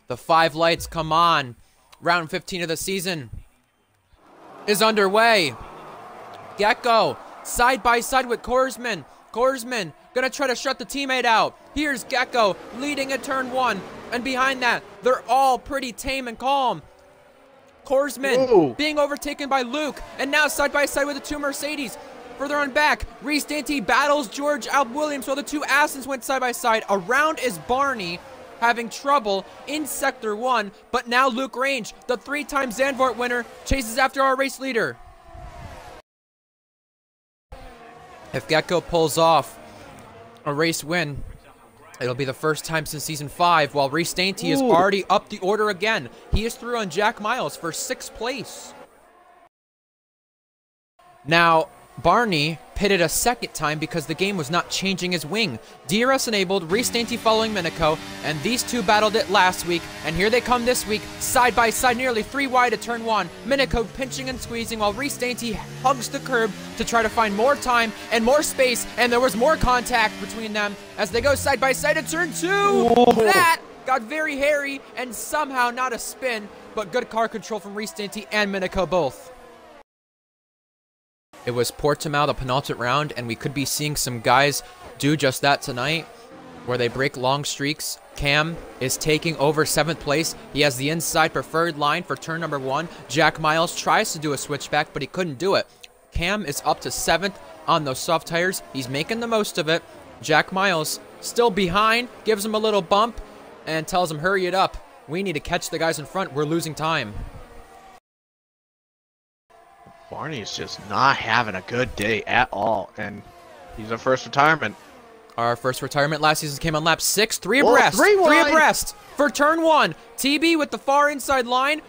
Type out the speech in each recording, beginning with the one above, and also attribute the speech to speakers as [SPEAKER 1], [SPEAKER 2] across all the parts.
[SPEAKER 1] The 5 lights come on. Round 15 of the season is underway. Gecko side by side with Korsman. Korsman gonna try to shut the teammate out. Here's Gecko leading at turn 1. And behind that, they're all pretty tame and calm. Korsman being overtaken by Luke. And now side by side with the 2 Mercedes. Further on back, Reese Dainty battles George Alb Williams while the 2 Astons went side by side. Around is Barney having trouble in Sector 1. But now Luke Range, the 3-time Zandvoort winner, chases after our race leader. If Gecko pulls off a race win, it'll be the first time since Season 5, while Reese Dainty is already up the order again. He is through on Jack Miles for 6th place. Now, Barney pitted a second time because the game was not changing his wing. DRS enabled, Reese Dainty following Minico, and these 2 battled it last week, and here they come this week, side by side, nearly 3 wide at turn 1. Minico pinching and squeezing while Reese Dainty hugs the curb to try to find more time and more space, and there was more contact between them as they go side by side at turn 2. That got very hairy, and somehow not a spin, but good car control from Reese Dainty and Minico both. It was Portimao the penultimate round, and we could be seeing some guys do just that tonight, where they break long streaks. Cam is taking over 7th place. He has the inside preferred line for turn number 1. Jack Miles tries to do a switchback, but he couldn't do it. Cam is up to 7th on those soft tires. He's making the most of it. Jack Miles still behind, gives him a little bump, and tells him, hurry it up. We need to catch the guys in front. We're losing time.
[SPEAKER 2] Barney's just not having a good day at all, and he's a first retirement.
[SPEAKER 1] Our first retirement last season came on lap 6, 3 abreast. 3 abreast for turn 1. TB with the far inside line.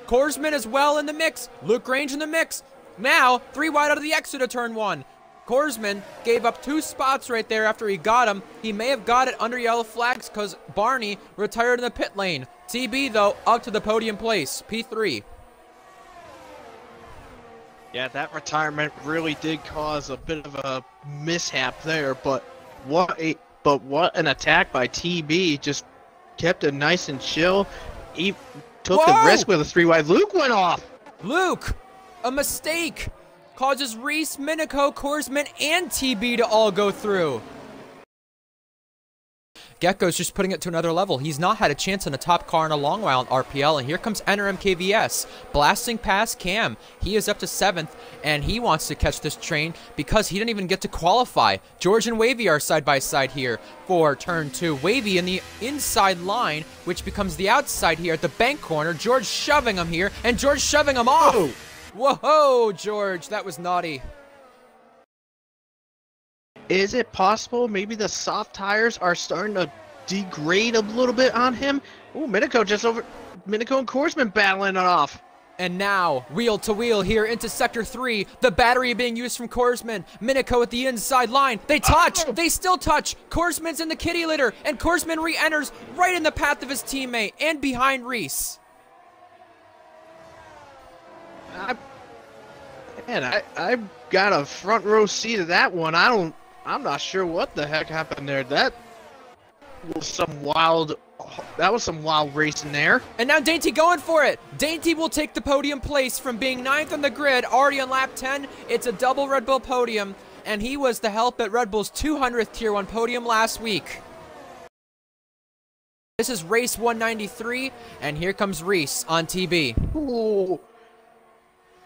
[SPEAKER 1] Korsman as well in the mix. Luke Range in the mix. Now, 3 wide out of the exit of turn 1. Korsman gave up 2 spots right there after he got him. He may have got it under yellow flags because Barney retired in the pit lane. TB, though, up to the podium place, P3.
[SPEAKER 2] Yeah, that retirement really did cause a bit of a mishap there, but what an attack by TB. Just kept it nice and chill. He took the risk with a 3 wide. Luke went off.
[SPEAKER 1] Luke, a mistake causes Reese, Minico, Korsman, and TB to all go through. Gecko's just putting it to another level. He's not had a chance in a top car in a long while in RPL, and here comes NRM KVS, blasting past Cam. He is up to 7th, and he wants to catch this train because he didn't even get to qualify. George and Wavy are side by side here for turn 2. Wavy in the inside line, which becomes the outside here at the bank corner. George shoving him here, and George shoving him off. Whoa, George, that was naughty.
[SPEAKER 2] Is it possible maybe the soft tires are starting to degrade a little bit on him? Ooh, Minico and Korsman battling it off.
[SPEAKER 1] And now, wheel to wheel here into Sector 3. The battery being used from Korsman. Minico at the inside line. They touch. They still touch. Korsman's in the kitty litter. And Korsman re-enters right in the path of his teammate and behind Reese.
[SPEAKER 2] I got a front row seat of that one. I'm not sure what the heck happened there. That was some wild racing there.
[SPEAKER 1] And now Dainty going for it. Dainty will take the podium place from being 9th on the grid, already on lap 10. It's a double Red Bull podium, and he was the help at Red Bull's 200th Tier 1 podium last week. This is race 193, and here comes Reese on TB.
[SPEAKER 2] Ooh.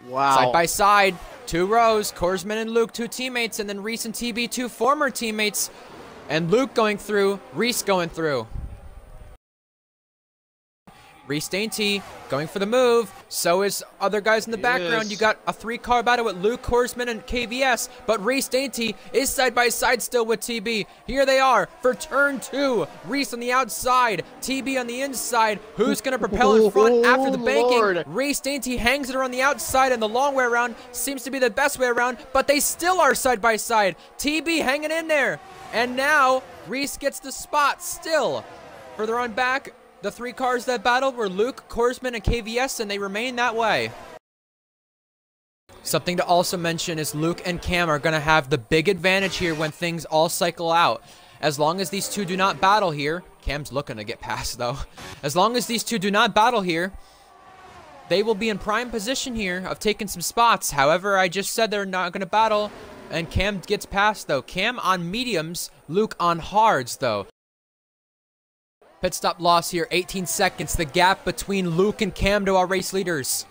[SPEAKER 2] Wow.
[SPEAKER 1] Side by side, 2 rows, Korsman and Luke, 2 teammates, and then Reese and TB, 2 former teammates, and Luke going through, Reese going through. Reese Dainty going for the move. So is other guys in the background. You got a 3-car battle with Luke, Korsman, and KVS. But Reese Dainty is side by side still with TB. Here they are for turn 2. Reese on the outside, TB on the inside. Who's going to propel in front after the banking?
[SPEAKER 2] Lord.
[SPEAKER 1] Reese Dainty hangs it around the outside, and the long way around seems to be the best way around. But they still are side by side. TB hanging in there. And now Reese gets the spot still. Further on back, the 3 cars that battled were Luke, Korsman, and KVS, and they remain that way. Something to also mention is Luke and Cam are going to have the big advantage here when things all cycle out. As long as these two do not battle here, Cam's looking to get past though. As long as these two do not battle here, they will be in prime position here of taking some spots. However, I just said they're not going to battle, and Cam gets past though. Cam on mediums, Luke on hards though. Pit stop loss here, 18 seconds. The gap between Luke and Cam to our race leaders.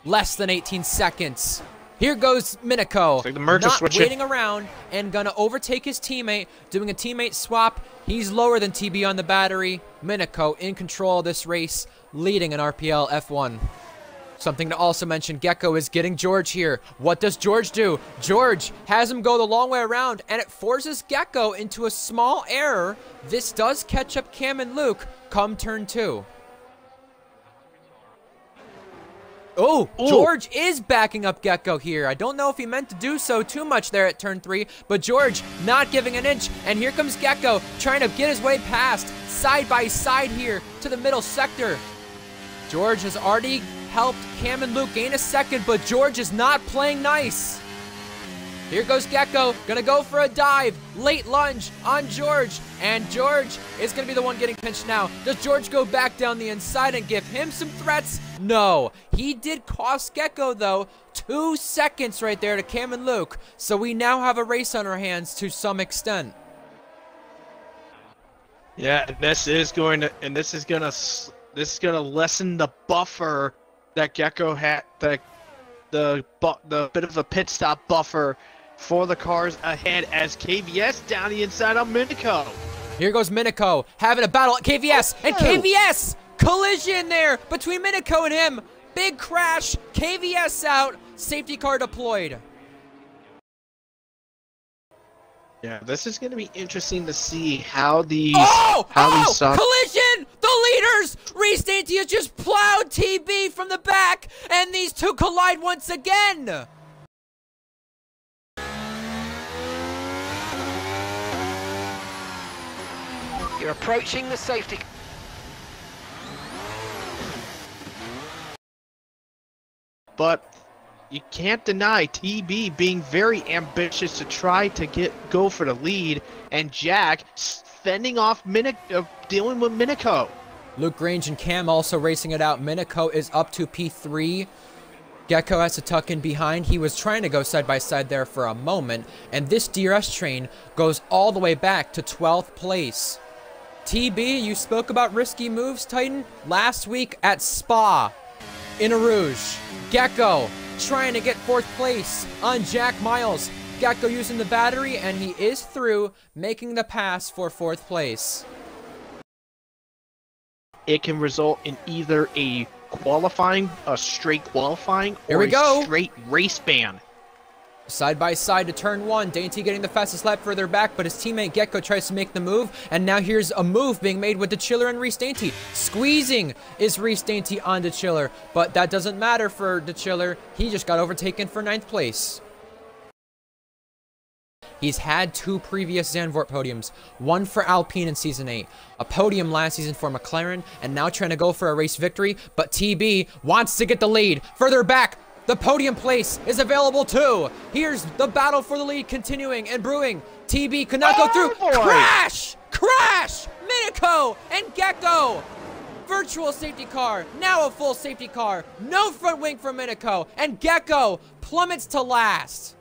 [SPEAKER 1] Less than 18 seconds. Here goes Minico,
[SPEAKER 2] like the merge
[SPEAKER 1] not waiting around and gonna overtake his teammate, doing a teammate swap. He's lower than TB on the battery. Minico in control of this race, leading in RPL F1. Something to also mention, Gecko is getting George here. What does George do? George has him go the long way around, and it forces Gecko into a small error. This does catch up Cam and Luke come turn 2. Oh, George is backing up Gecko here. I don't know if he meant to do so too much there at turn 3, but George not giving an inch, and here comes Gecko trying to get his way past, side by side here to the middle sector. George has already helped Cam and Luke gain a second, but George is not playing nice. Here goes Gecko, gonna go for a dive, late lunge on George, and George is gonna be the one getting pinched now. Does George go back down the inside and give him some threats? No. He did cost Gecko, though, 2 seconds right there to Cam and Luke, so we now have a race on our hands to some extent.
[SPEAKER 2] Yeah, this is going to lessen the buffer that Gecko had, the bit of a pit stop buffer for the cars ahead as KVS down the inside on Minico.
[SPEAKER 1] Here goes Minico having a battle at KVS, and KVS collision there between Minico and him. Big crash, KVS out, safety car deployed.
[SPEAKER 2] Yeah, this is going to be interesting to see how these
[SPEAKER 1] collision! The leaders! Reese Dainty has just plowed TB from the back, and these two collide once again!
[SPEAKER 3] You're approaching the safety.
[SPEAKER 2] But you can't deny TB being very ambitious to try to go for the lead, and Jack fending off dealing with Minico.
[SPEAKER 1] Luke Grange and Cam also racing it out. Minico is up to P3. Gecko has to tuck in behind. He was trying to go side by side there for a moment, and this DRS train goes all the way back to 12th place. TB, you spoke about risky moves, Titan, last week at Spa in Eau Rouge. Gecko trying to get 4th place on Jack Miles. Gecko using the battery, and he is through, making the pass for 4th place.
[SPEAKER 2] It can result in either a straight qualifying,
[SPEAKER 1] Here
[SPEAKER 2] or
[SPEAKER 1] we go.
[SPEAKER 2] a straight race ban.
[SPEAKER 1] Side by side to turn 1. Dainty getting the fastest lap further back, but his teammate Gecko tries to make the move, and now here's a move being made with DeChiller and Reese Dainty. Squeezing is Reese Dainty on DeChiller, but that doesn't matter for DeChiller. He just got overtaken for 9th place. He's had 2 previous Zandvoort podiums, one for Alpine in Season 8, a podium last season for McLaren, and now trying to go for a race victory, but TB wants to get the lead. Further back, the podium place is available too. Here's the battle for the lead continuing and brewing. TB could not go through. Crash! Crash! Minico and Gecko! Virtual safety car, now a full safety car. No front wing for Minico, and Gecko plummets to last.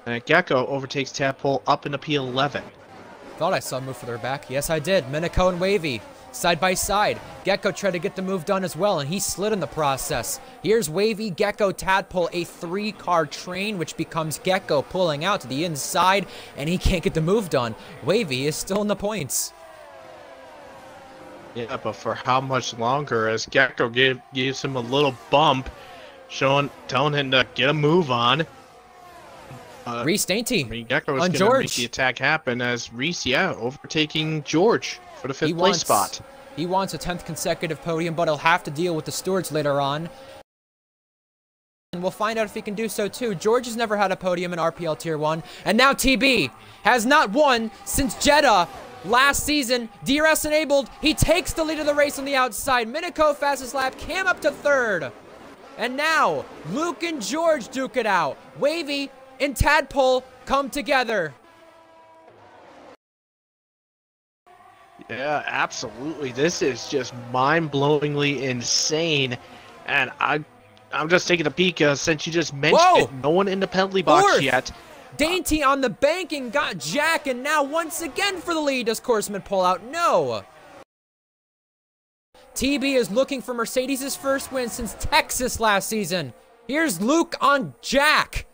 [SPEAKER 2] And Gecko overtakes Tadpole up into P11.
[SPEAKER 1] Thought I saw a move further back. Yes, I did. Minico and Wavy, side by side. Gecko tried to get the move done as well, and he slid in the process. Here's Wavy, Gecko, Tadpole, a 3-car train, which becomes Gecko pulling out to the inside, and he can't get the move done. Wavy is still in the points.
[SPEAKER 2] Yeah, but for how much longer, as Gecko gives him a little bump, telling him to get a move on.
[SPEAKER 1] Reese Dainty
[SPEAKER 2] Gecko is
[SPEAKER 1] on
[SPEAKER 2] going to
[SPEAKER 1] George.
[SPEAKER 2] make the attack happen as Reese, overtaking George for the 5th place spot.
[SPEAKER 1] He wants a 10th consecutive podium, but he'll have to deal with the stewards later on. And we'll find out if he can do so too. George has never had a podium in RPL Tier 1, and now TB has not won since Jeddah last season. DRS enabled. He takes the lead of the race on the outside. Minico fastest lap, Cam up to 3rd. And now, Luke and George duke it out. Wavy and Tadpole come together.
[SPEAKER 2] Yeah, absolutely. This is just mind-blowingly insane, and I'm just taking a peek since you just mentioned
[SPEAKER 1] Whoa!
[SPEAKER 2] it. No one independently boxed
[SPEAKER 1] Fourth!
[SPEAKER 2] yet.
[SPEAKER 1] Dainty on the banking got Jack, and now once again for the lead. Does Korsman pull out? No. TB is looking for Mercedes' first win since Texas last season. Here's Luke on Jack.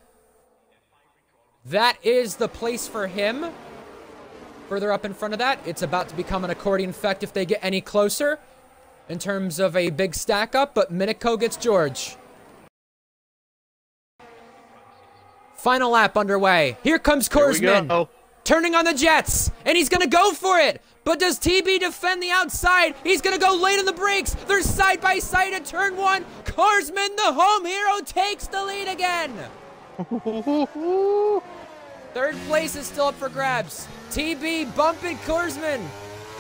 [SPEAKER 1] That is the place for him. Further up in front of that, it's about to become an accordion effect if they get any closer in terms of a big stack up, but Minico gets George. Final lap underway. Here comes Korsman, turning on the jets, and he's gonna go for it. But does TB defend the outside? He's gonna go late on the brakes. They're side by side at turn one. Korsman, the home hero, takes the lead again. Third place is still up for grabs. TB bumping Korsman,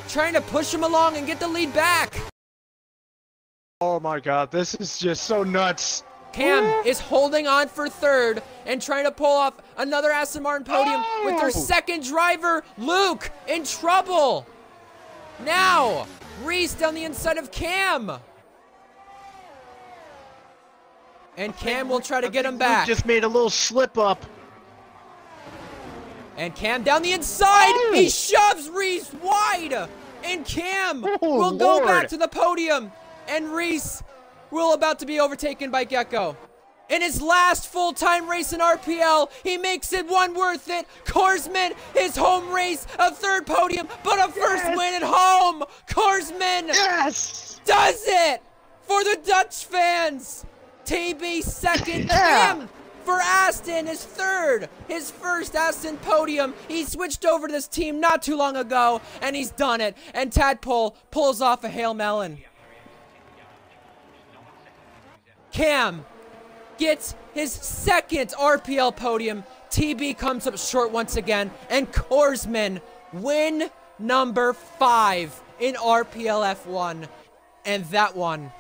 [SPEAKER 1] trying to push him along and get the lead back.
[SPEAKER 2] Oh my god, this is just so nuts.
[SPEAKER 1] Cam is holding on for third and trying to pull off another Aston Martin podium with their second driver, Luke, in trouble. Now, Reese down the inside of Cam. And Cam will try to get him back.
[SPEAKER 2] Luke just made a little slip up.
[SPEAKER 1] And Cam down the inside, he shoves Reese wide. And Cam will go back to the podium. And Reese will about to be overtaken by Gecko. In his last full-time race in RPL, he makes it one worth it. Korsman, his home race, a third podium, but a first win at home. Korsman does it for the Dutch fans. TB second, Cam for Aston is third, his first Aston podium. He switched over to this team not too long ago, and he's done it. And Tadpole pulls off a Hail Melon. Cam gets his second RPL podium. TB comes up short once again, and Korsman win number 5 in RPL F1. And that one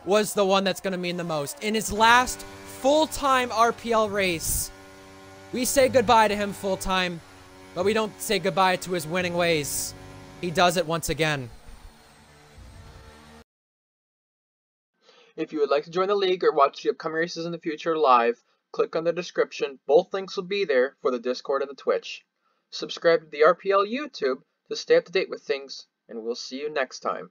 [SPEAKER 1] was the one that's going to mean the most. In his last full-time RPL race, we say goodbye to him full-time, but we don't say goodbye to his winning ways. He does it once again.
[SPEAKER 4] If you would like to join the league or watch the upcoming races in the future live, click on the description. Both links will be there for the Discord and the Twitch. Subscribe to the RPL YouTube to stay up to date with things, and we'll see you next time.